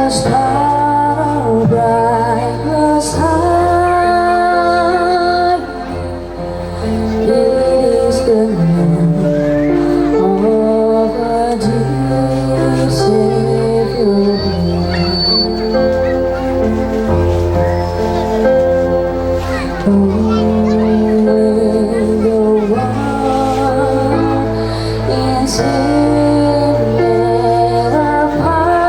star brightness high. It is the name of a dear Savior. Only the one is in of high.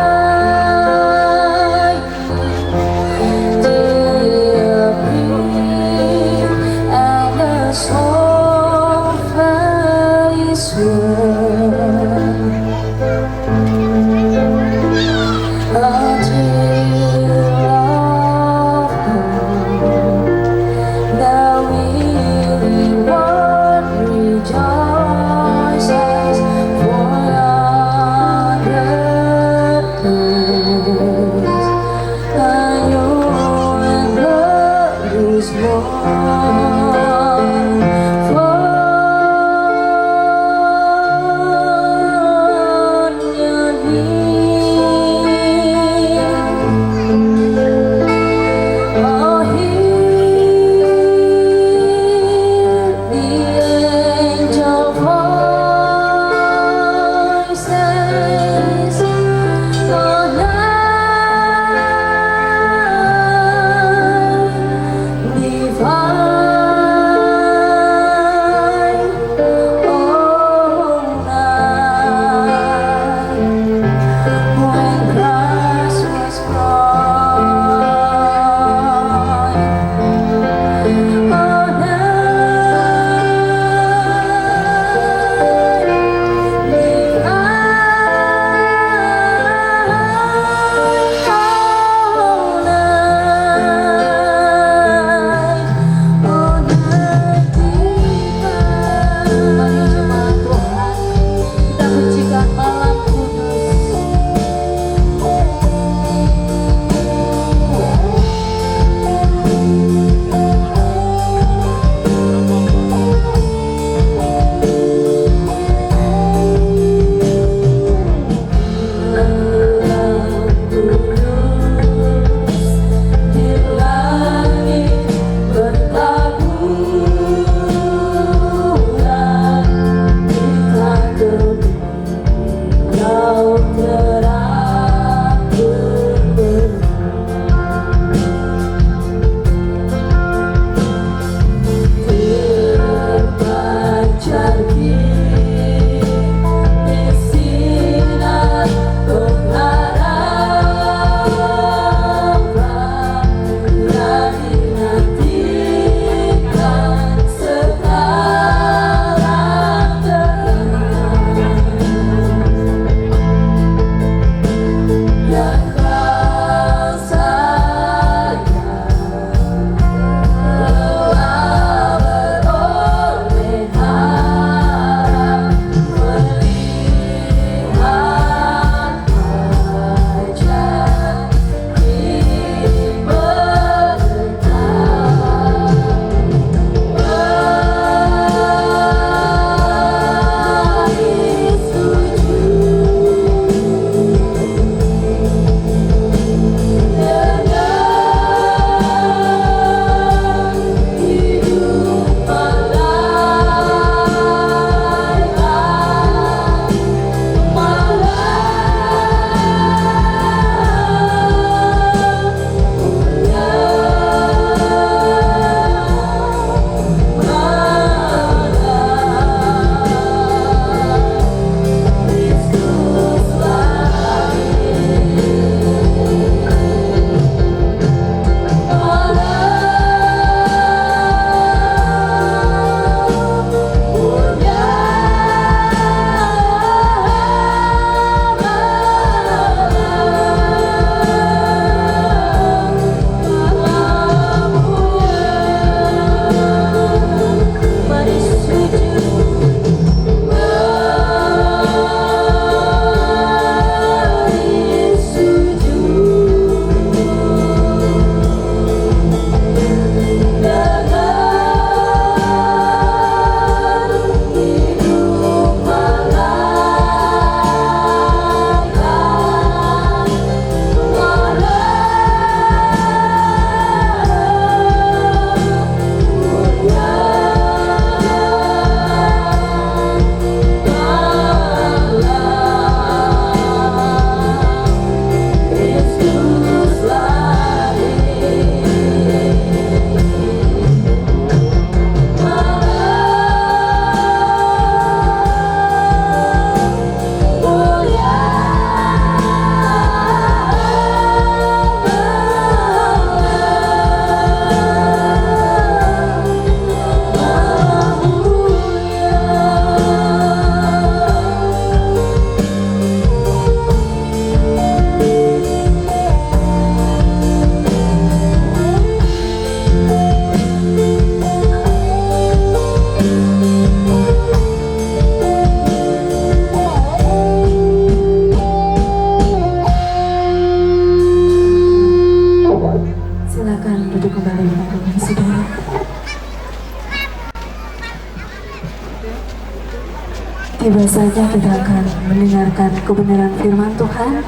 Tiba saja kita akan mendengarkan kebenaran firman Tuhan.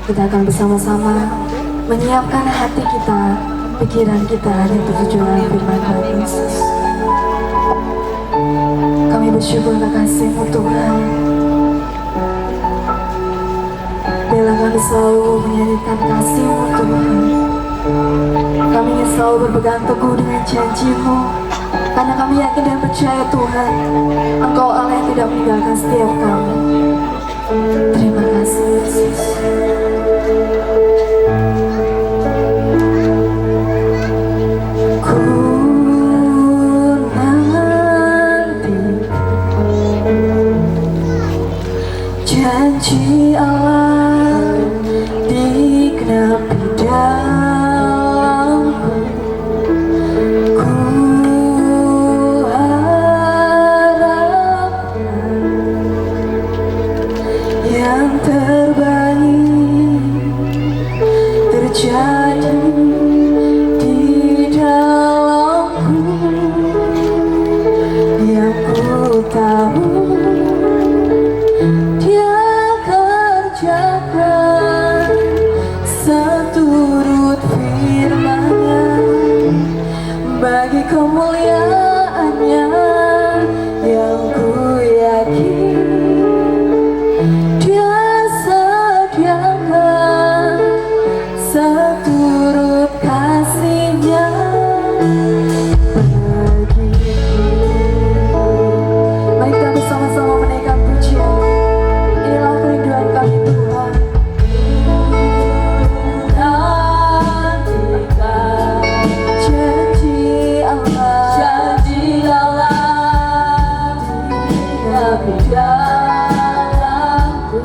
Kita akan bersama-sama menyiapkan hati kita, pikiran kita hanya tertuju dalam firman Tuhan Yesus. Kami bersyukur kasih-Mu Tuhan. Bila kami selalu menyanyikan kasih-Mu Tuhan. Kami ingin selalu berpegang teguh dengan janji-Mu. Karena kami yakin dan percaya Tuhan, Engkau Allah yang tidak meninggalkan setiap kami. Terima kasih Yesus. Ku nanti janji Allah digenapi dalamku. Terjadi di dalamku, yang ku tahu Dia kerjakan seturut firman-Nya bagi kemuliaan-Nya, yang ku yakin Dia sediakan seturut kasih-Nya bagiku. Mari kita bersama-sama menaikkan pujian. Inilah kerinduan kami Tuhan. Nantikan janji Allah digenapi dalamku.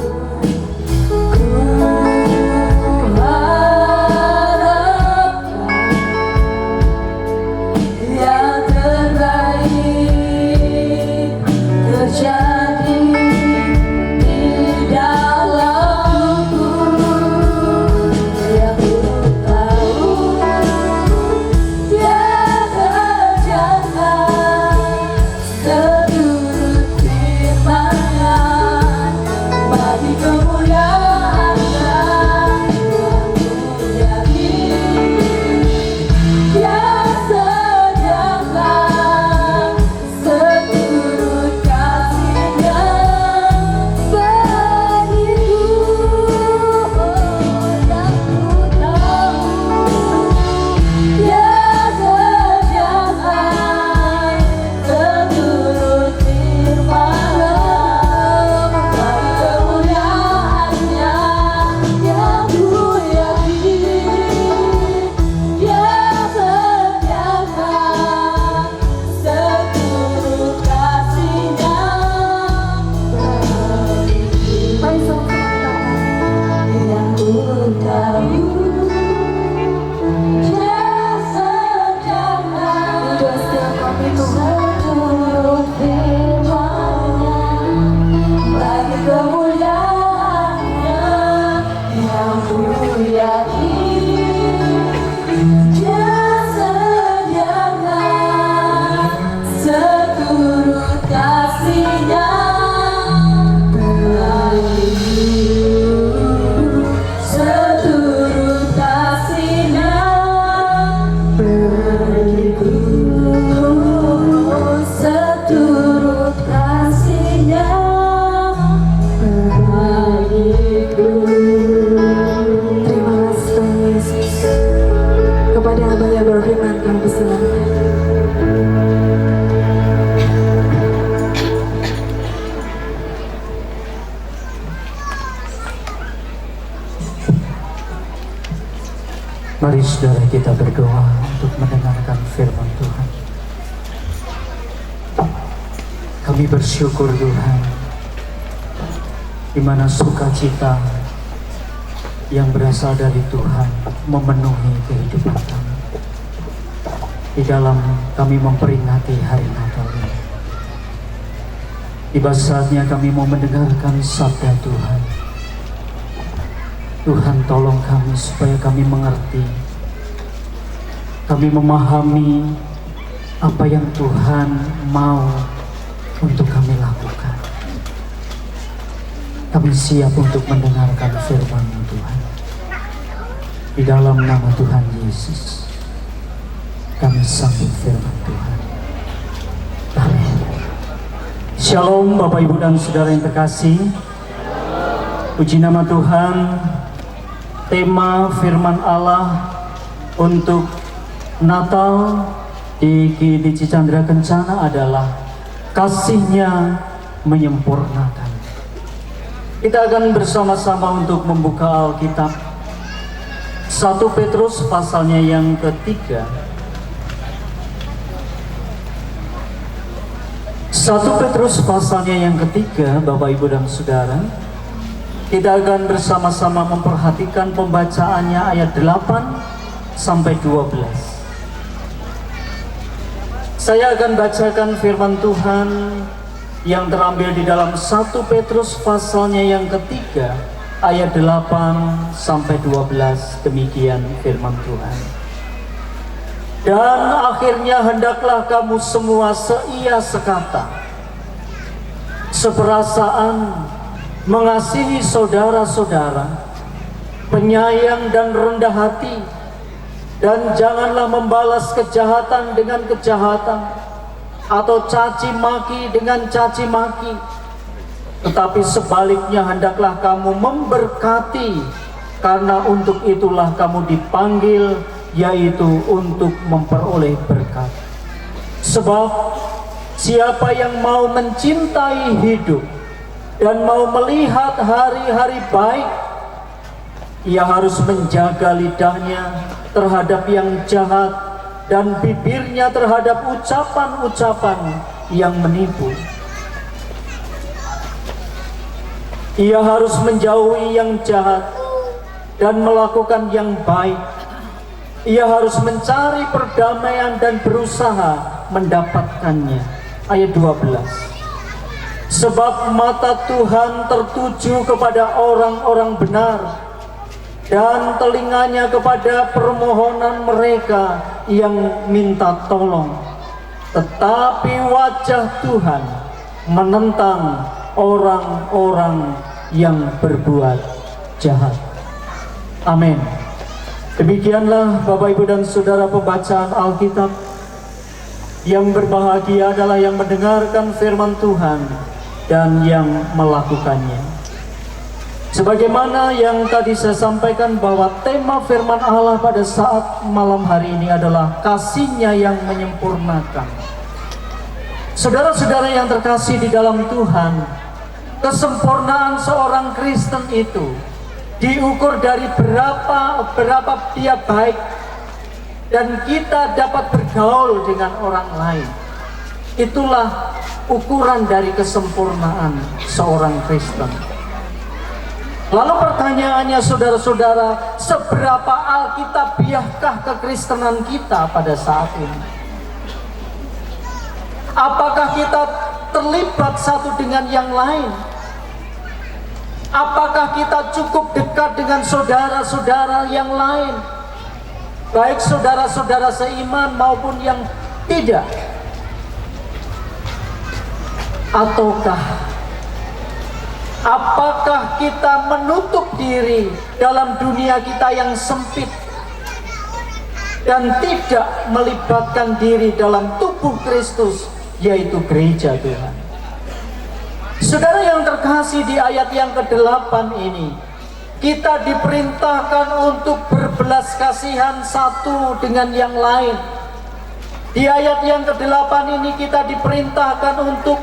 Mari saudara kita berdoa untuk mendengarkan firman Tuhan. Kami bersyukur Tuhan, di mana sukacita yang berasal dari Tuhan memenuhi kehidupan kami. Di dalam kami memperingati hari Natal ini, tiba saatnya kami mau mendengarkan sabda Tuhan. Tuhan tolong kami supaya kami mengerti, kami memahami apa yang Tuhan mau untuk kami lakukan. Kami siap untuk mendengarkan firman-Mu Tuhan. Di dalam nama Tuhan Yesus, kami sambut firman Tuhan. Amin. Shalom Bapak Ibu dan Saudara yang terkasih. Puji nama Tuhan. Tema firman Allah untuk Natal di GDC Chandra Kencana adalah kasih-Nya menyempurnakan. Kita akan bersama-sama untuk membuka Alkitab 1 Petrus pasalnya yang ketiga. 1 Petrus pasalnya yang ketiga, Bapak Ibu dan Saudara. Kita akan bersama-sama memperhatikan pembacaannya ayat 8 sampai 12. Saya akan bacakan firman Tuhan yang terambil di dalam 1 Petrus pasalnya yang ketiga ayat 8 sampai 12. Demikian firman Tuhan. Dan akhirnya hendaklah kamu semua seia sekata, seperasaan, mengasihi saudara-saudara, penyayang dan rendah hati, dan janganlah membalas kejahatan dengan kejahatan atau caci maki dengan caci maki, tetapi sebaliknya hendaklah kamu memberkati, karena untuk itulah kamu dipanggil, yaitu untuk memperoleh berkat. Sebab siapa yang mau mencintai hidup dan mau melihat hari-hari baik, ia harus menjaga lidahnya terhadap yang jahat dan bibirnya terhadap ucapan-ucapan yang menipu. Ia harus menjauhi yang jahat dan melakukan yang baik. Ia harus mencari perdamaian dan berusaha mendapatkannya. Ayat 12. Sebab mata Tuhan tertuju kepada orang-orang benar, dan telinganya kepada permohonan mereka yang minta tolong. Tetapi wajah Tuhan menentang orang-orang yang berbuat jahat. Amin. Demikianlah Bapak Ibu dan Saudara pembacaan Alkitab. Yang berbahagia adalah yang mendengarkan firman Tuhan dan yang melakukannya. Sebagaimana yang tadi saya sampaikan bahwa tema firman Allah pada saat malam hari ini adalah kasih-Nya yang menyempurnakan. Saudara-saudara yang terkasih di dalam Tuhan, kesempurnaan seorang Kristen itu diukur dari berapa dia baik dan kita dapat bergaul dengan orang lain. Itulah ukuran dari kesempurnaan seorang Kristen. Lalu pertanyaannya saudara-saudara, seberapa alkitabiahkah kekristenan kita pada saat ini? Apakah kita terlibat satu dengan yang lain? Apakah kita cukup dekat dengan saudara-saudara yang lain? Baik saudara-saudara seiman maupun yang tidak? Ataukah apakah kita menutup diri dalam dunia kita yang sempit dan tidak melibatkan diri dalam tubuh Kristus, yaitu gereja Tuhan? Saudara yang terkasih, di ayat yang ke-8 ini kita diperintahkan untuk berbelas kasihan satu dengan yang lain. Di ayat yang ke-8 ini kita diperintahkan untuk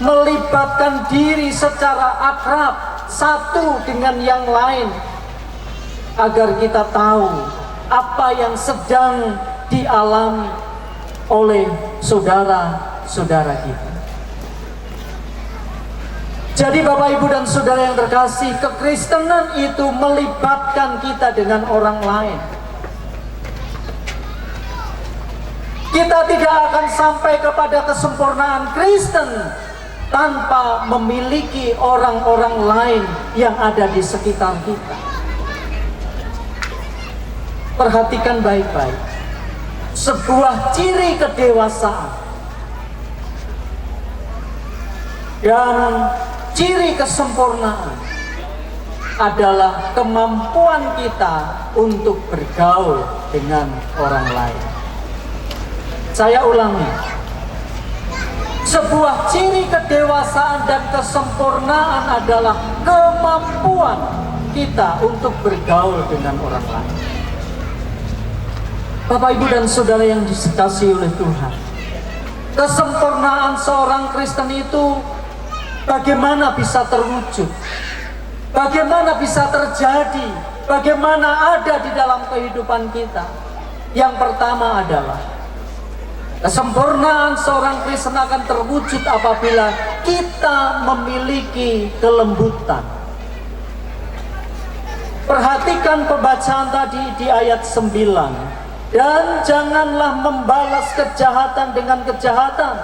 melibatkan diri secara akrab satu dengan yang lain, agar kita tahu apa yang sedang dialami oleh saudara-saudara kita. Jadi Bapak Ibu dan Saudara yang terkasih, kekristenan itu melibatkan kita dengan orang lain. Kita tidak akan sampai kepada kesempurnaan Kristen tanpa memiliki orang-orang lain yang ada di sekitar kita. Perhatikan baik-baik. Sebuah ciri kedewasaan dan ciri kesempurnaan adalah kemampuan kita untuk bergaul dengan orang lain. Saya ulangi, sebuah ciri kedewasaan dan kesempurnaan adalah kemampuan kita untuk bergaul dengan orang lain. Bapak, Ibu, dan Saudara yang dikasihi oleh Tuhan, kesempurnaan seorang Kristen itu bagaimana bisa terwujud? Bagaimana bisa terjadi? Bagaimana ada di dalam kehidupan kita? Yang pertama adalah kesempurnaan seorang Kristen akan terwujud apabila kita memiliki kelembutan. Perhatikan pembacaan tadi di ayat 9. Dan janganlah membalas kejahatan dengan kejahatan,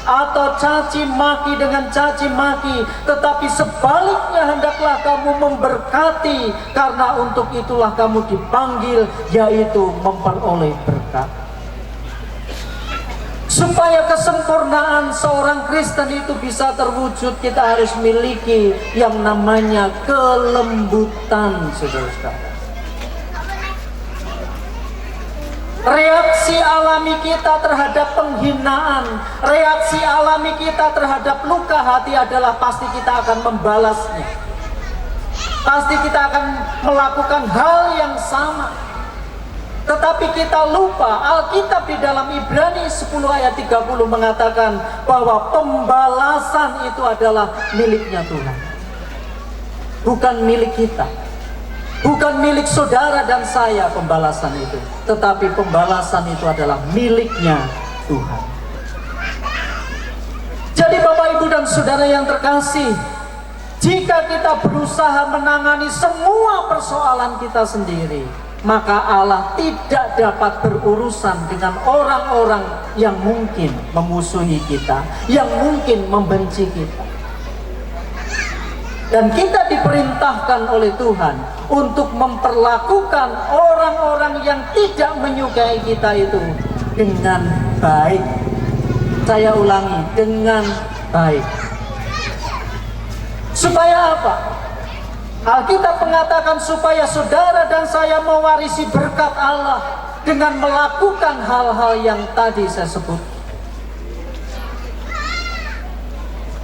atau caci maki dengan caci maki, tetapi sebaliknya hendaklah kamu memberkati, karena untuk itulah kamu dipanggil, yaitu memperoleh berkat. Supaya kesempurnaan seorang Kristen itu bisa terwujud, kita harus miliki yang namanya kelembutan, saudara-saudara. Reaksi alami kita terhadap penghinaan, reaksi alami kita terhadap luka hati adalah pasti kita akan membalasnya. Pasti kita akan melakukan hal yang sama. Tetapi kita lupa, Alkitab di dalam Ibrani 10 ayat 30 mengatakan bahwa pembalasan itu adalah miliknya Tuhan. Bukan milik kita. Bukan milik saudara dan saya pembalasan itu, tetapi pembalasan itu adalah miliknya Tuhan. Jadi Bapak, Ibu, dan Saudara yang terkasih, jika kita berusaha menangani semua persoalan kita sendiri, maka Allah tidak dapat berurusan dengan orang-orang yang mungkin memusuhi kita, yang mungkin membenci kita. Dan kita diperintahkan oleh Tuhan untuk memperlakukan orang-orang yang tidak menyukai kita itu dengan baik. Saya ulangi, dengan baik. Supaya apa? Alkitab mengatakan supaya saudara dan saya mewarisi berkat Allah dengan melakukan hal-hal yang tadi saya sebut.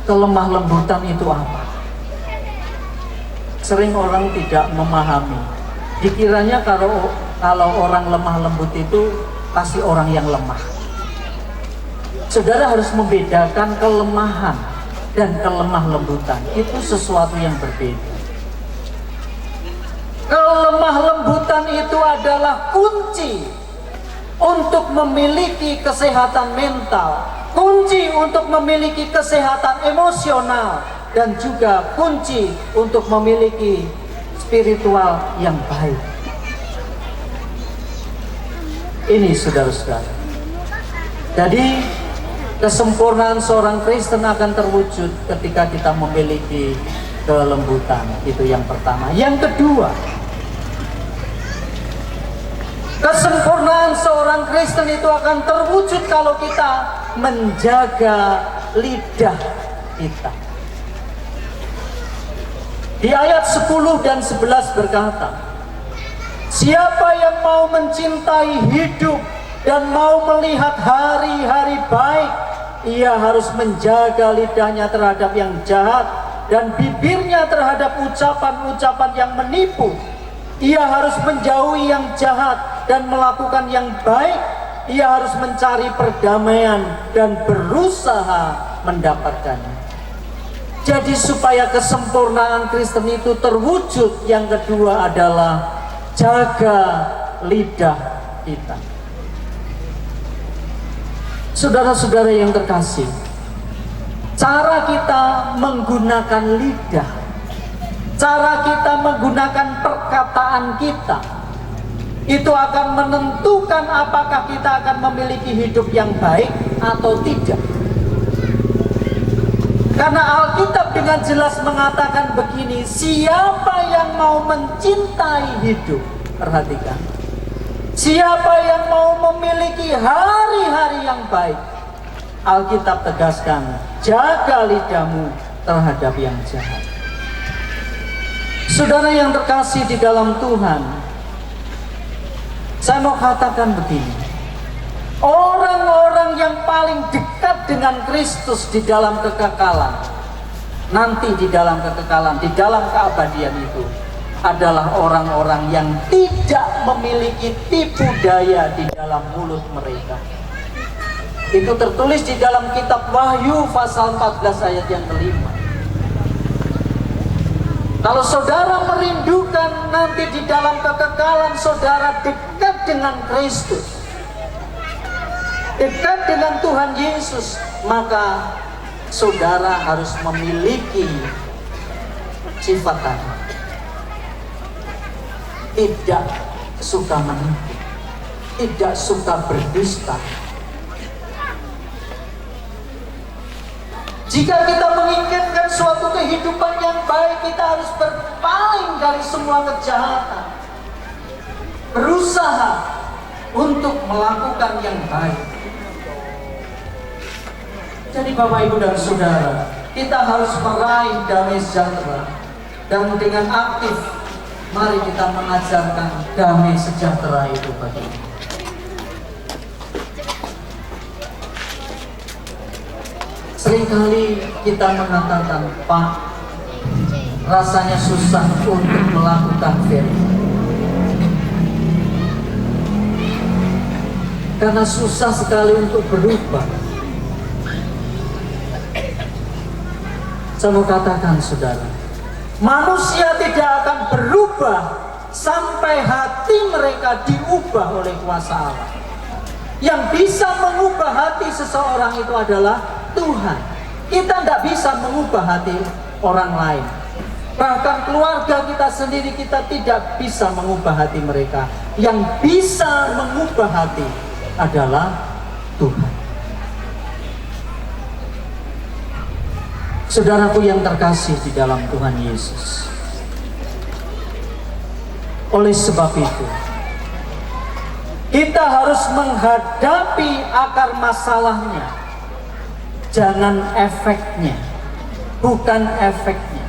Kelemah lembutan itu apa? Sering orang tidak memahami. Dikiranya kalau orang lemah lembut itu pasti orang yang lemah. Saudara harus membedakan kelemahan dan kelemah lembutan. Itu sesuatu yang berbeda. Kelemah lembutan itu adalah kunci untuk memiliki kesehatan mental, kunci untuk memiliki kesehatan emosional, dan juga kunci untuk memiliki spiritual yang baik. Ini saudara-saudara. Jadi kesempurnaan seorang Kristen akan terwujud ketika kita memiliki kelembutan. Itu yang pertama. Yang kedua, kesempurnaan seorang Kristen itu akan terwujud kalau kita menjaga lidah kita. Di ayat 10 dan 11 berkata, siapa yang mau mencintai hidup dan mau melihat hari-hari baik, ia harus menjaga lidahnya terhadap yang jahat dan bibirnya terhadap ucapan-ucapan yang menipu. Ia harus menjauhi yang jahat dan melakukan yang baik. Ia harus mencari perdamaian dan berusaha mendapatkannya. Jadi supaya kesempurnaan Kristen itu terwujud, yang kedua adalah jaga lidah kita. Saudara-saudara yang terkasih, cara kita menggunakan lidah, cara kita menggunakan perkataan kita, itu akan menentukan apakah kita akan memiliki hidup yang baik atau tidak. Karena Alkitab dengan jelas mengatakan begini, siapa yang mau mencintai hidup, perhatikan, siapa yang mau memiliki hari-hari yang baik, Alkitab tegaskan, jaga lidahmu terhadap yang jahat. Saudara yang terkasih di dalam Tuhan, saya mau katakan begini. Orang-orang yang paling dekat dengan Kristus di dalam kekekalan, nanti di dalam kekekalan, di dalam keabadian itu, adalah orang-orang yang tidak memiliki tipu daya di dalam mulut mereka. Itu tertulis di dalam kitab Wahyu pasal 14 ayat yang kelima. Kalau saudara merindukan nanti di dalam kekekalan saudara dekat dengan Kristus, dekat dengan Tuhan Yesus, maka saudara harus memiliki sifat tadi. Tidak suka menipu, tidak suka berdusta. Jika kita menginginkan suatu kehidupan yang baik, kita harus berpaling dari semua kejahatan, berusaha untuk melakukan yang baik. Jadi Bapak, Ibu, dan Saudara, kita harus meraih damai sejahtera, dan dengan aktif mari kita mengajarkan damai sejahtera itu bagi kita. Seringkali kita mengatakan, Pak, rasanya susah untuk melakukan firman. Karena susah sekali untuk berubah. Saya mau katakan, saudara, manusia tidak akan berubah sampai hati mereka diubah oleh kuasa Allah. Yang bisa mengubah hati seseorang itu adalah Tuhan. Kita tidak bisa mengubah hati orang lain. Bahkan keluarga kita sendiri, kita tidak bisa mengubah hati mereka. Yang bisa mengubah hati adalah Tuhan. Saudaraku yang terkasih di dalam Tuhan Yesus, oleh sebab itu kita harus menghadapi akar masalahnya. Jangan efeknya, bukan efeknya.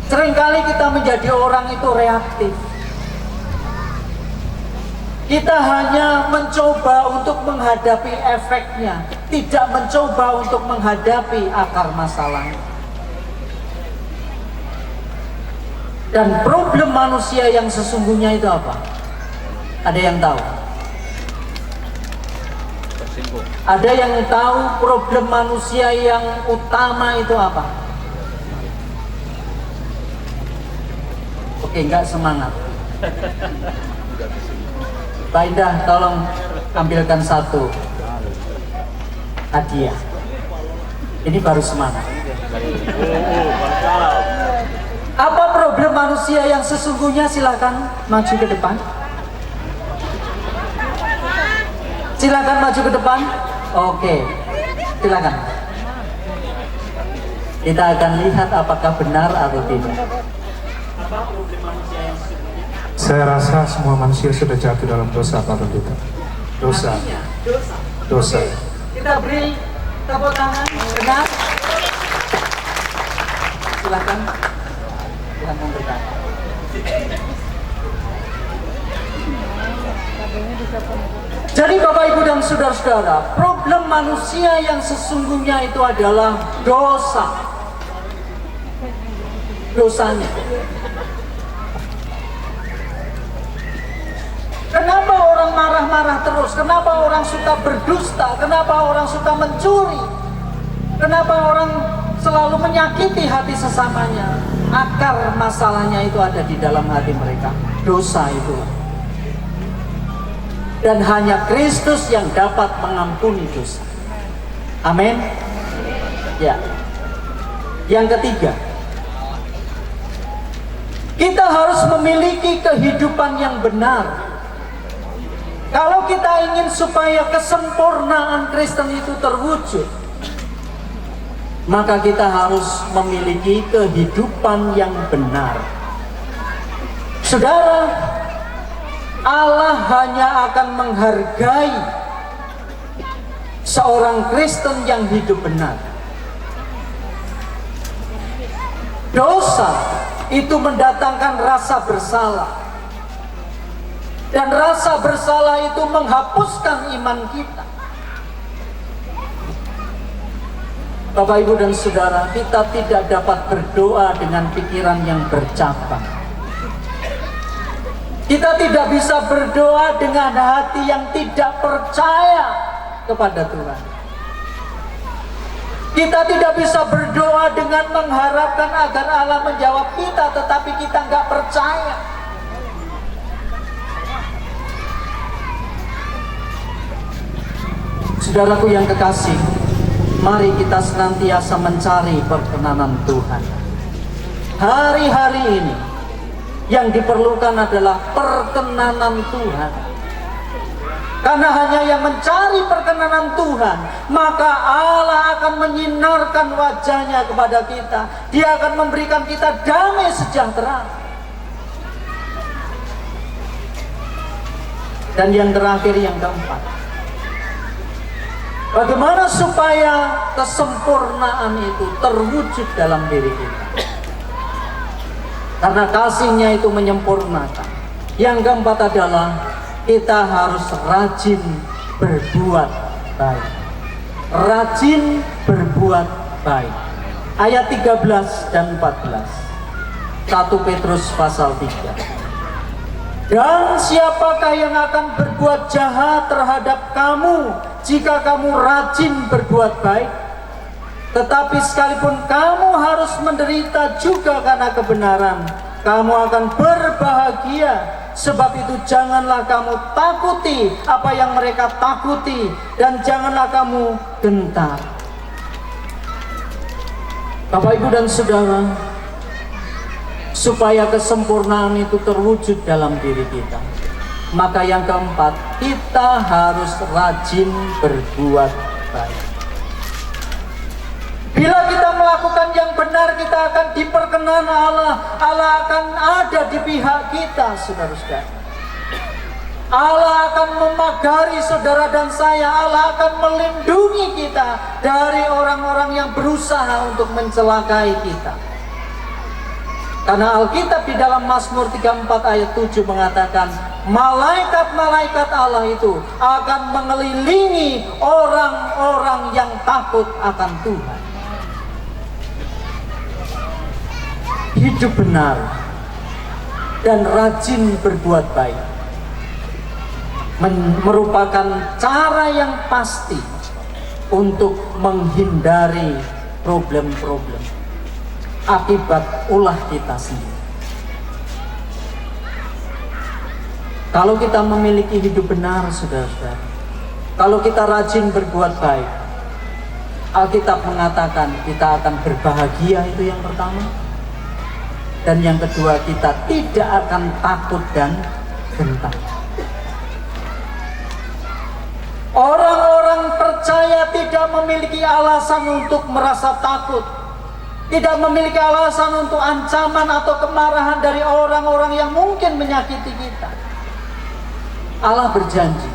Seringkali kita menjadi orang itu reaktif. Kita hanya mencoba untuk menghadapi efeknya, tidak mencoba untuk menghadapi akar masalahnya. Dan problem manusia yang sesungguhnya itu apa? Ada yang tahu? Ada yang tahu problem manusia yang utama itu apa? Oke, enggak semangat. Pak Indah, tolong ambilkan satu hadiah. Ini baru semangat. Apa problem manusia yang sesungguhnya? Silakan maju ke depan. Silakan maju ke depan. Oke, silakan. Kita akan lihat apakah benar atau tidak. Apa problem manusia yang sesungguhnya? Saya rasa semua manusia sudah jatuh dalam dosa, Pak Pendeta. Dosa. Dosa. Oke. Kita beri tepuk tangan. Benar. Silakan. Silakan berkata. Jadi Bapak, Ibu, dan saudara-saudara, problem manusia yang sesungguhnya itu adalah dosa. Dosanya. Kenapa orang marah-marah terus? Kenapa orang suka berdusta? Kenapa orang suka mencuri? Kenapa orang selalu menyakiti hati sesamanya? Akar masalahnya itu ada di dalam hati mereka. Dosa itu. Dan hanya Kristus yang dapat mengampuni dosa. Amin. Ya. Yang ketiga, kita harus memiliki kehidupan yang benar. Kalau kita ingin supaya kesempurnaan Kristen itu terwujud, maka kita harus memiliki kehidupan yang benar. Saudara, Allah hanya akan menghargai seorang Kristen yang hidup benar Dosa itu mendatangkan rasa bersalah. Dan rasa bersalah itu menghapuskan iman kita. Bapak, Ibu, dan Saudara, kita tidak dapat berdoa dengan pikiran yang bercabang. Kita tidak bisa berdoa dengan hati yang tidak percaya kepada Tuhan. Kita tidak bisa berdoa dengan mengharapkan agar Allah menjawab kita, tetapi kita nggak percaya. Saudaraku yang kekasih, mari kita senantiasa mencari perkenanan Tuhan. Hari-hari ini yang diperlukan adalah perkenanan Tuhan. Karena hanya yang mencari perkenanan Tuhan, maka Allah akan menyinarkan wajahnya kepada kita. Dia akan memberikan kita damai sejahtera. Dan yang terakhir, yang keempat, bagaimana supaya kesempurnaan itu terwujud dalam diri kita? Karena kasihnya itu menyempurnakan. Yang keempat adalah kita harus rajin berbuat baik. Rajin berbuat baik. Ayat 13 dan 14. 1 Petrus pasal 3. Dan siapakah yang akan berbuat jahat terhadap kamu jika kamu rajin berbuat baik? Tetapi sekalipun kamu harus menderita juga karena kebenaran, kamu akan berbahagia. Sebab itu janganlah kamu takuti apa yang mereka takuti, dan janganlah kamu gentar. Bapak, Ibu, dan Saudara, supaya kesempurnaan itu terwujud dalam diri kita, maka yang keempat, kita harus rajin berbuat baik. Bila kita melakukan yang benar, kita akan diperkenan Allah. Allah akan ada di pihak kita, saudara-saudara. Allah akan memagari saudara dan saya. Allah akan melindungi kita dari orang-orang yang berusaha untuk mencelakai kita. Karena Alkitab di dalam Mazmur 34 ayat 7 mengatakan, malaikat-malaikat Allah itu akan mengelilingi orang-orang yang takut akan Tuhan. Hidup benar dan rajin berbuat baik merupakan cara yang pasti untuk menghindari problem-problem akibat ulah kita sendiri. Kalau kita memiliki hidup benar, saudara-saudara, kalau kita rajin berbuat baik, Alkitab mengatakan kita akan berbahagia, itu yang pertama. Dan yang kedua, kita tidak akan takut dan gentar. Orang-orang percaya tidak memiliki alasan untuk merasa takut, tidak memiliki alasan untuk ancaman atau kemarahan dari orang-orang yang mungkin menyakiti kita. Allah berjanji,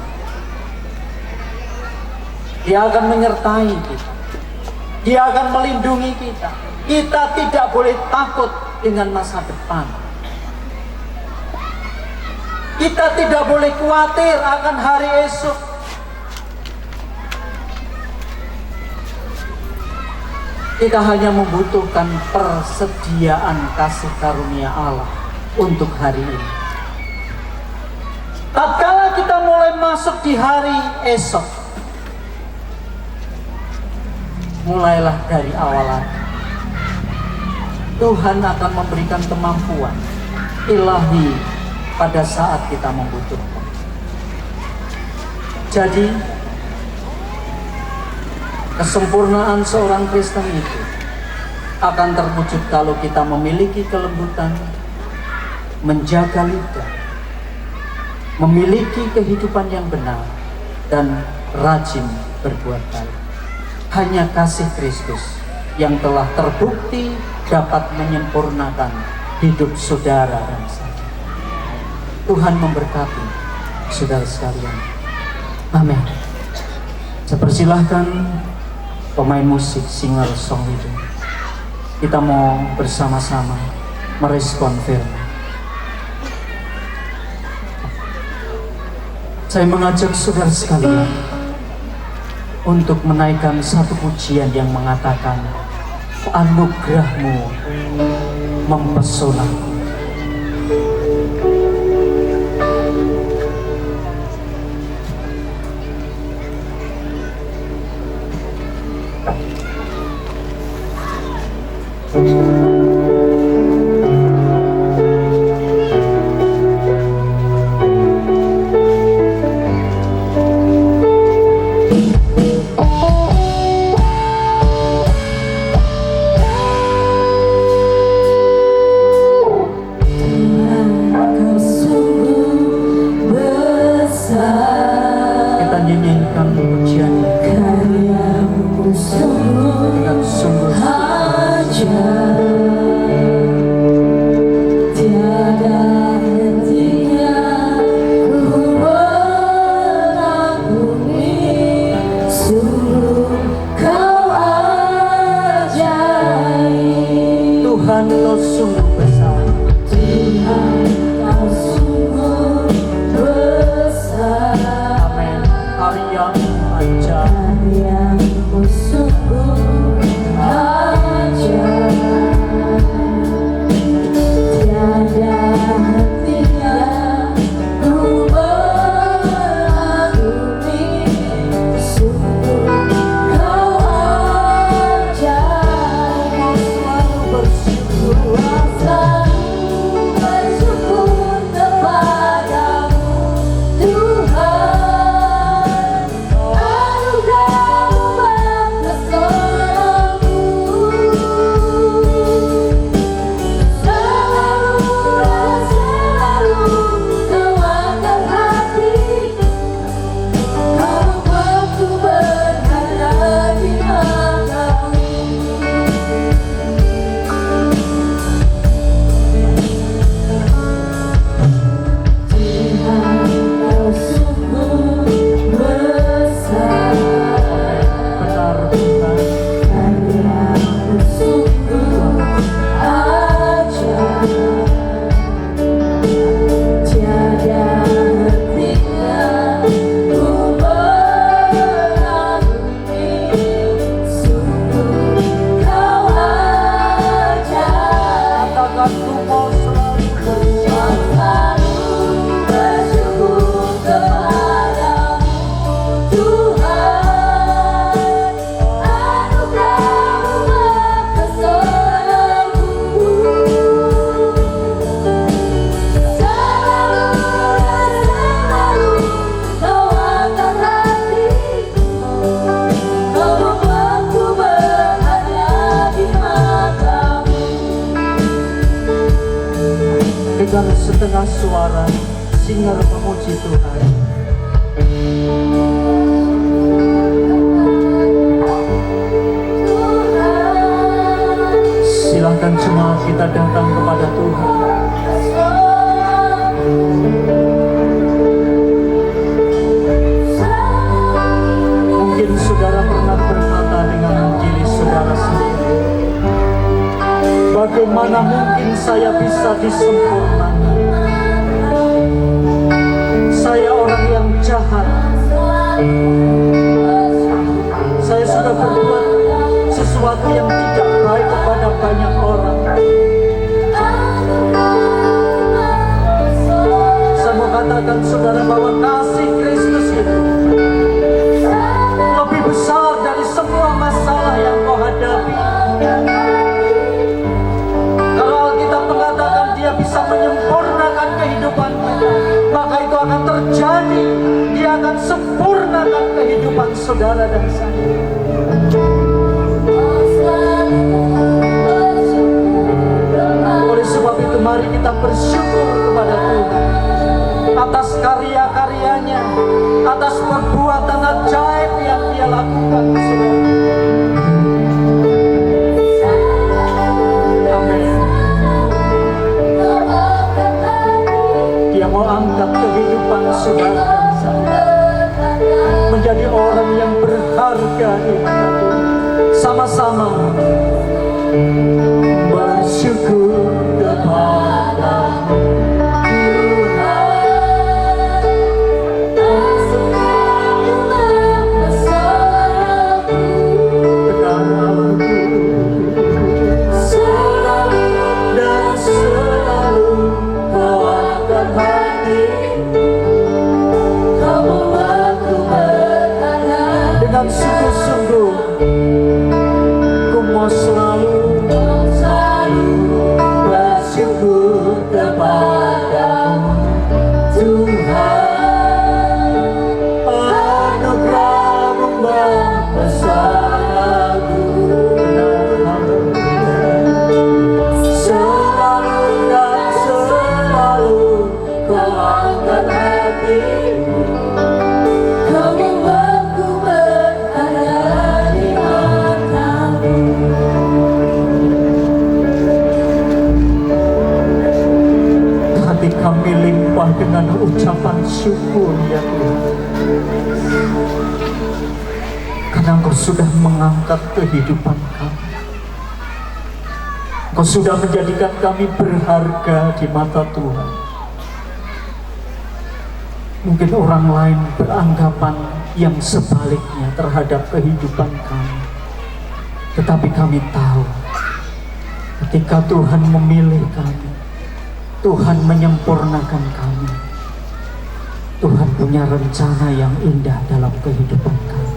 Dia akan menyertai kita, Dia akan melindungi kita. Kita tidak boleh takut dengan masa depan. Kita tidak boleh khawatir akan hari esok. Kita hanya membutuhkan persediaan kasih karunia Allah untuk hari ini. Tatkala kita mulai masuk di hari esok, mulailah dari awal lagi. Tuhan akan memberikan kemampuan ilahi pada saat kita membutuhkan. Jadi, kesempurnaan seorang Kristen itu akan terwujud kalau kita memiliki kelembutan, menjaga lidah, memiliki kehidupan yang benar, dan rajin berbuat baik. Hanya kasih Kristus yang telah terbukti dapat menyempurnakan hidup saudara dan saya. Tuhan memberkati saudara sekalian. Amin. Saya persilahkan pemain musik singer song itu kita mau bersama-sama merespon firman. Saya mengajak saudara sekalian untuk menaikkan satu pujian yang mengatakan, anugerah-Mu mempesonaku. Kita nyanyikan pujian dengan sungguh Tuhan, Kau sungguh besar. Amin. Karya-Mu ajaib. Dengan setengah suara singer memuji Tuhan. Silahkan semua kita datang kepada Tuhan. Mungkin saudara pernah berkata dengan diri saudara sendiri, bagaimana mungkin saya bisa disempurnakan? Saya orang yang jahat. Saya sudah berbuat sesuatu yang tidak baik kepada banyak orang. Saya mau katakan saudara bahwa kasih Kristus itu lebih besar dari semua masalah yang kau hadapi. Dia bisa menyempurnakan kehidupanmu, maka itu akan terjadi. Dia akan sempurnakan kehidupan saudara dan saya. Oleh sebab itu mari kita bersyukur kepada Tuhan atas karya-karyanya, atas perbuatan ajaib yang Dia lakukan, saudara. Dia mau angkat kehidupan saudara dan saya menjadi orang yang berharga di mata Tuhan. Sama-sama bersyukur kepadamu dan selalu kau angkat hatiku, dengan sungguh-sungguh ku mau selalu bersyukur kepadamu Tuhan. Anugerah-Mu mempersanaku, selalu dan selalu kau angkat hatiku, kau membuatku berada di matamu. Hati kami limpah dengan ucapan syukur ya Tuhan, karena Engkau sudah mengangkat kehidupan kami. Engkau sudah menjadikan kami berharga di mata Tuhan. Mungkin orang lain beranggapan yang sebaliknya terhadap kehidupan kami, tetapi kami tahu ketika Tuhan memilih kami, Tuhan menyempurnakan kami, Tuhan punya rencana yang indah dalam kehidupan kami.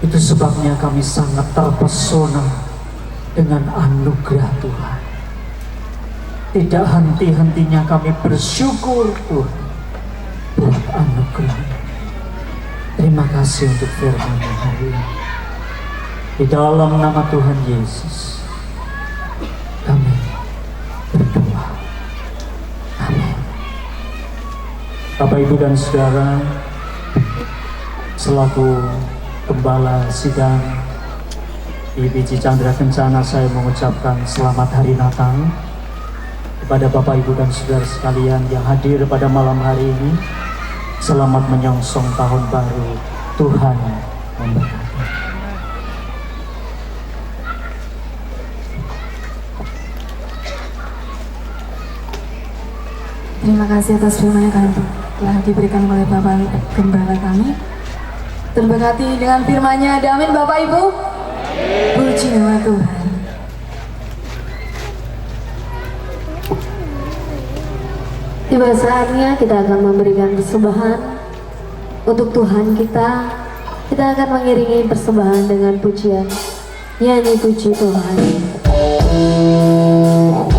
Itu sebabnya kami sangat terpesona dengan anugerah Tuhan. Tidak henti-hentinya kami bersyukur Tuhan buat anugerah. Terima kasih untuk firman hari ini. Di dalam nama Tuhan Yesus kami berdoa. Amin. Bapak, Ibu, dan Saudara, selaku Gembala Sidang IPC Chandra Kencana, saya mengucapkan selamat hari Natal kepada Bapak, Ibu, dan Saudara sekalian yang hadir pada malam hari ini. Selamat menyongsong tahun baru. Tuhan memberkati. Terima kasih atas firman yang telah diberikan oleh Bapak Gembala kami. Terberkati dengan firman-Nya. Amin, Bapak Ibu. Puji nama Tuhan. Tiba saatnya kita akan memberikan persembahan untuk Tuhan kita. Kita akan mengiringi persembahan dengan pujian, nyanyi puji Tuhan. Terima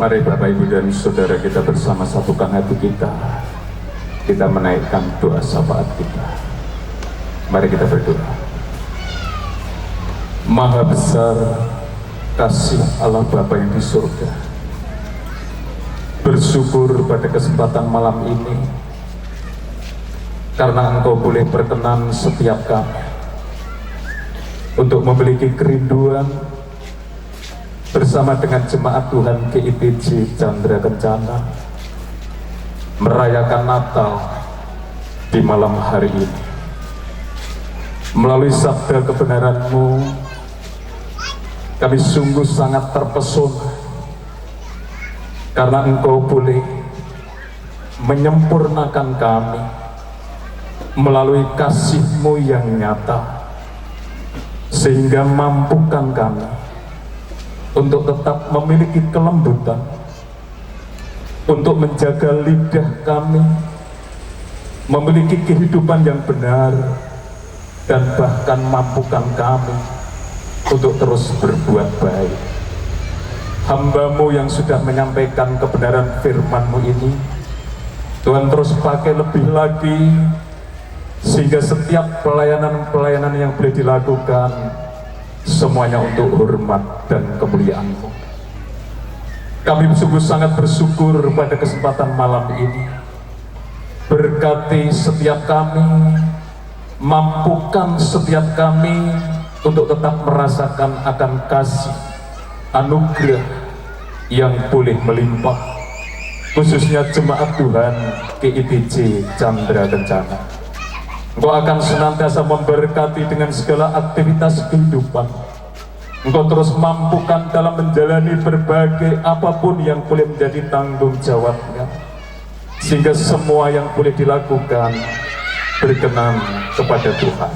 Mari Bapak Ibu dan Saudara kita bersama satukan hati kita. Kita menaikkan doa syafaat kita. Mari kita berdoa. Maha besar kasih Allah Bapa yang di surga. Bersyukur pada kesempatan malam ini karena Engkau boleh berkenan setiap kami untuk memiliki kerinduan bersama dengan jemaat Tuhan GIPJ Chandra Kencana merayakan Natal di malam hari ini. Melalui sabda kebenaran-Mu, kami sungguh sangat terpesona karena Engkau boleh menyempurnakan kami melalui kasih-Mu yang nyata, sehingga mampukan kami untuk tetap memiliki kelembutan, untuk menjaga lidah kami, memiliki kehidupan yang benar, dan bahkan mampukan kami untuk terus berbuat baik. Hamba-Mu yang sudah menyampaikan kebenaran firman-Mu ini, Tuhan terus pakai lebih lagi, sehingga setiap pelayanan-pelayanan yang boleh dilakukan semuanya untuk hormat dan kemuliaan-Mu. Kami sungguh sangat bersyukur pada kesempatan malam ini. Berkati setiap kami, mampukan setiap kami untuk tetap merasakan akan kasih anugerah yang boleh melimpah, khususnya jemaat Tuhan GIPJ Chandra Kencana. Engkau akan senantiasa memberkati dengan segala aktivitas kehidupan. Engkau terus mampukan dalam menjalani berbagai apapun yang boleh menjadi tanggung jawabnya, sehingga semua yang boleh dilakukan berkenan kepada Tuhan.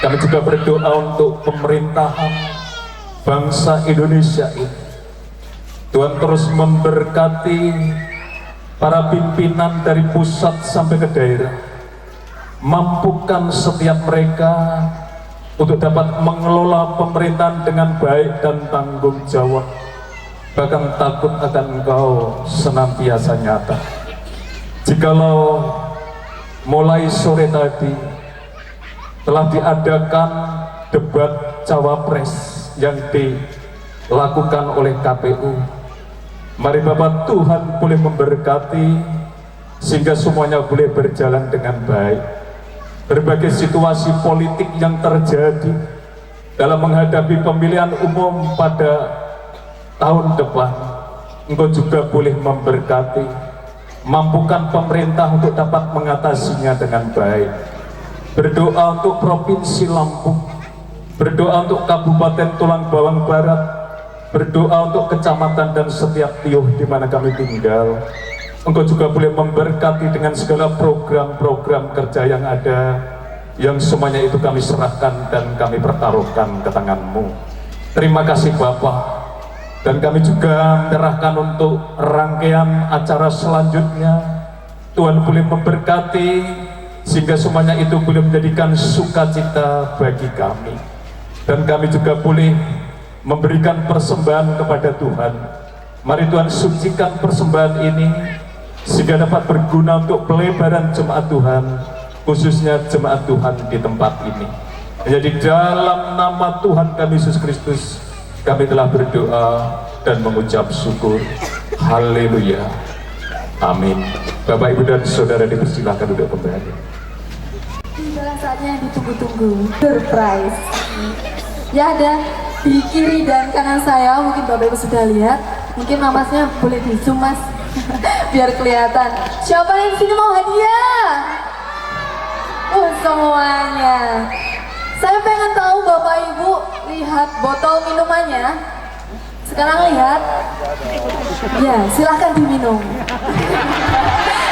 Kami juga berdoa untuk pemerintahan bangsa Indonesia ini. Tuhan terus memberkati para pimpinan dari pusat sampai ke daerah. Mampukan setiap mereka untuk dapat mengelola pemerintahan dengan baik dan tanggung jawab, bahkan takut akan Engkau senantiasa nyata. Jikalau mulai sore tadi telah diadakan debat cawapres yang dilakukan oleh KPU, mari Bapak Tuhan boleh memberkati sehingga semuanya boleh berjalan dengan baik. Berbagai situasi politik yang terjadi dalam menghadapi pemilihan umum pada tahun depan, Engkau juga boleh memberkati, mampukan pemerintah untuk dapat mengatasinya dengan baik. Berdoa untuk Provinsi Lampung, berdoa untuk Kabupaten Tulang Bawang Barat, berdoa untuk kecamatan dan setiap tiuh di mana kami tinggal. Engkau juga boleh memberkati dengan segala program-program kerja yang ada, yang semuanya itu kami serahkan dan kami pertaruhkan ke tangan-Mu. Terima kasih Bapa. Dan kami juga menyerahkan untuk rangkaian acara selanjutnya. Tuhan boleh memberkati sehingga semuanya itu boleh menjadikan sukacita bagi kami. Dan kami juga boleh memberikan persembahan kepada Tuhan. Mari Tuhan sucikan persembahan ini sehingga dapat berguna untuk pelebaran jemaat Tuhan, khususnya jemaat Tuhan di tempat ini. Jadi dalam nama Tuhan kami Yesus Kristus, kami telah berdoa dan mengucap syukur. Haleluya. Amin. Bapak, Ibu, dan Saudara dipersilakan duduk kembali. Inilah saatnya yang ditunggu-tunggu, surprise. Ya, ada di kiri dan kanan saya, mungkin Bapak Ibu sudah lihat. Mungkin namasnya boleh di zoom Mas, biar kelihatan. Siapa yang sini mau hadiah? Semuanya. Saya pengen tahu Bapak Ibu lihat botol minumannya. Sekarang lihat. Ya, silahkan diminum.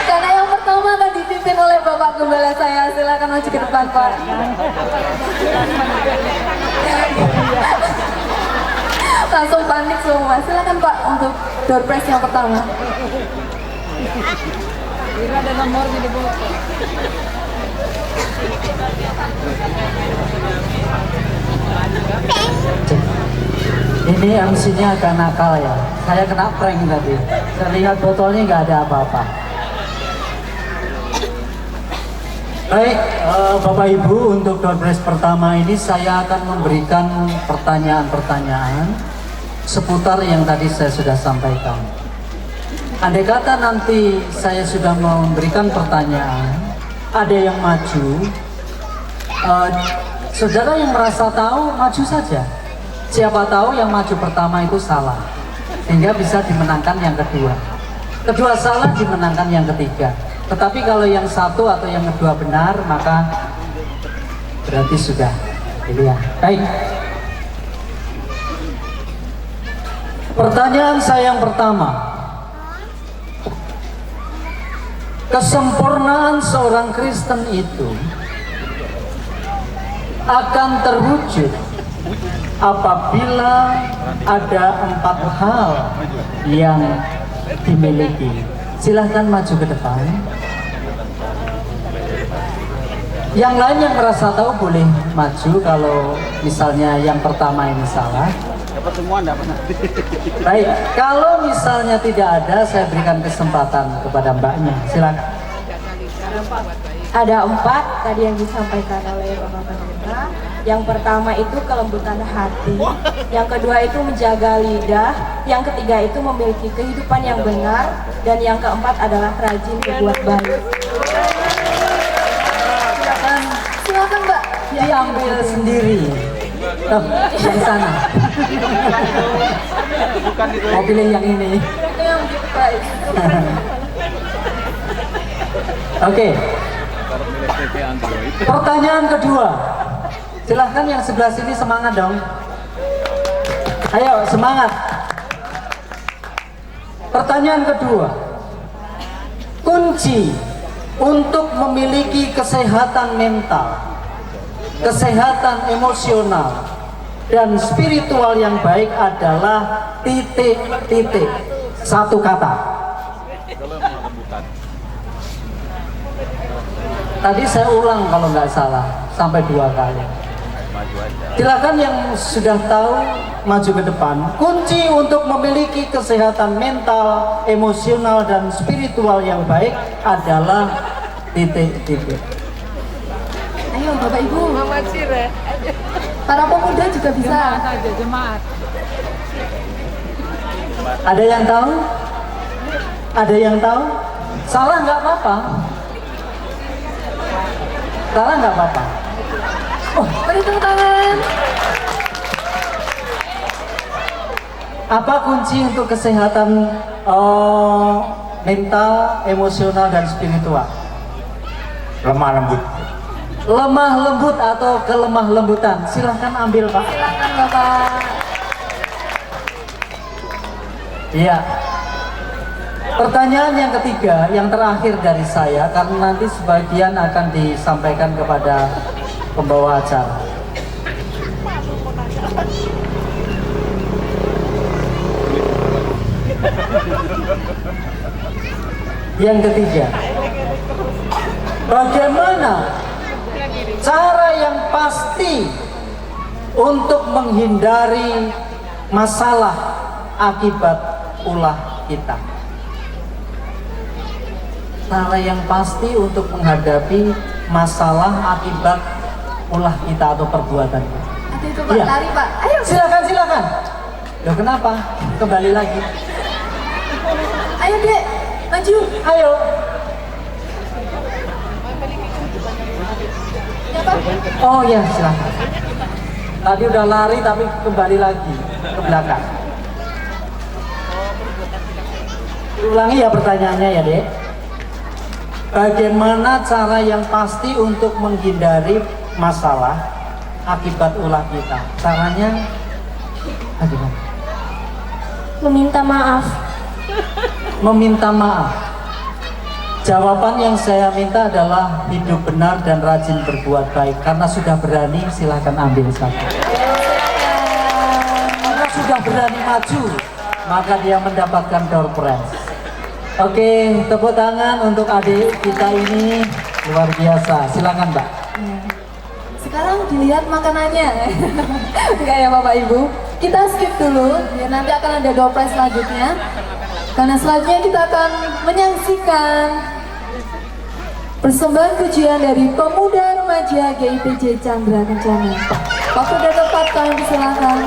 Karena yang pertama akan dipimpin oleh Bapak Gembala saya. Silahkan maju ke depan, Pak. Langsung panik semua. Silahkan Pak untuk door prize yang pertama. Ada nomornya di bawah. Ini MC-nya agak nakal ya. Saya kena prank tadi. Saya lihat botolnya nggak ada apa-apa. Baik, Bapak Ibu, untuk door prize pertama ini saya akan memberikan pertanyaan-pertanyaan seputar yang tadi saya sudah sampaikan. Andai kata nanti saya sudah memberikan pertanyaan, ada yang maju, saudara yang merasa tahu, maju saja. Siapa tahu yang maju pertama itu salah, sehingga bisa dimenangkan yang kedua. Kedua salah dimenangkan yang ketiga. Tetapi kalau yang satu atau yang kedua benar, maka berarti sudah pilihan. Baik. Pertanyaan saya yang pertama. Kesempurnaan seorang Kristen itu akan terwujud apabila ada 4 hal yang dimiliki. Silahkan maju ke depan. Yang lain yang merasa tahu boleh maju kalau misalnya yang pertama ini salah. Baik, kalau misalnya tidak ada, saya berikan kesempatan kepada mbaknya. Silakan. Ada 4 tadi yang disampaikan oleh Bapak Pendeta. Yang pertama itu kelembutan hati, yang kedua itu menjaga lidah, yang ketiga itu memiliki kehidupan yang benar, dan yang keempat adalah rajin berbuat baik. Silakan Mbak, diambil sendiri. Tuh, yang sana. Mau pilih yang ini. Oke. Pertanyaan kedua. Silahkan yang sebelah sini semangat dong. Ayo semangat. Pertanyaan kedua. Kunci untuk memiliki kesehatan mental, kesehatan emosional, dan spiritual yang baik adalah titik-titik. Satu kata. Tadi saya ulang kalau nggak salah sampai 2 kali. Silakan yang sudah tahu maju ke depan. Kunci untuk memiliki kesehatan mental, emosional, dan spiritual yang baik adalah titik-titik. Ayo Bapak Ibu, para pemuda juga bisa. Ada yang tahu? Ada yang tahu? Salah nggak apa-apa. Salah nggak apa-apa. Beri tepuk tangan. Apa kunci untuk kesehatan mental, emosional, dan spiritual? Lemah lembut. Lemah lembut atau kelemah lembutan? Silahkan ambil Pak. Silakan Bapak. Iya. Pertanyaan yang ketiga, yang terakhir dari saya, karena nanti sebagian akan disampaikan kepada pembawa acara. Yang ketiga, bagaimana cara yang pasti untuk menghindari masalah akibat ulah kita? Cara yang pasti untuk menghadapi masalah akibat ulah kita atau perbuatan kita. Ada itu Pak, Iya. lari Pak. Ayo. Silakan. Loh kenapa? Kembali lagi. Ayo Dek, maju. Ayo. Ya Pak. Oh ya, silakan. Tadi udah lari tapi kembali lagi ke belakang. Ulangi ya pertanyaannya ya, Dek. Bagaimana cara yang pasti untuk menghindari masalah akibat ulah kita? Caranya bagaimana? Meminta maaf. Meminta maaf. Jawaban yang saya minta adalah hidup benar dan rajin berbuat baik. Karena sudah berani, silahkan ambil satu. Karena sudah berani maju, maka dia mendapatkan door prize. Oke, tepuk tangan untuk adik kita ini, luar biasa. Silakan Mbak. Sekarang dilihat makanannya. Enggak ya Bapak Ibu. kita skip dulu, ya nanti akan ada door prize selanjutnya. Karena selanjutnya kita akan menyaksikan persembahan pujian dari pemuda remaja GIPJ Chandra Kencana. Waktu sudah tepat, kami persilakan.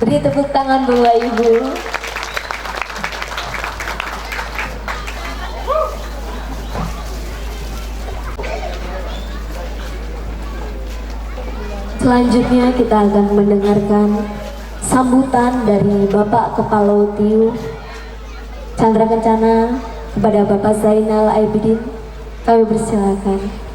Beri tepuk tangan Bapak Ibu. Selanjutnya kita akan mendengarkan sambutan dari Bapak Kepala TIU Chandra Kencana kepada Bapak Zainal Aibidin. Kami persilakan.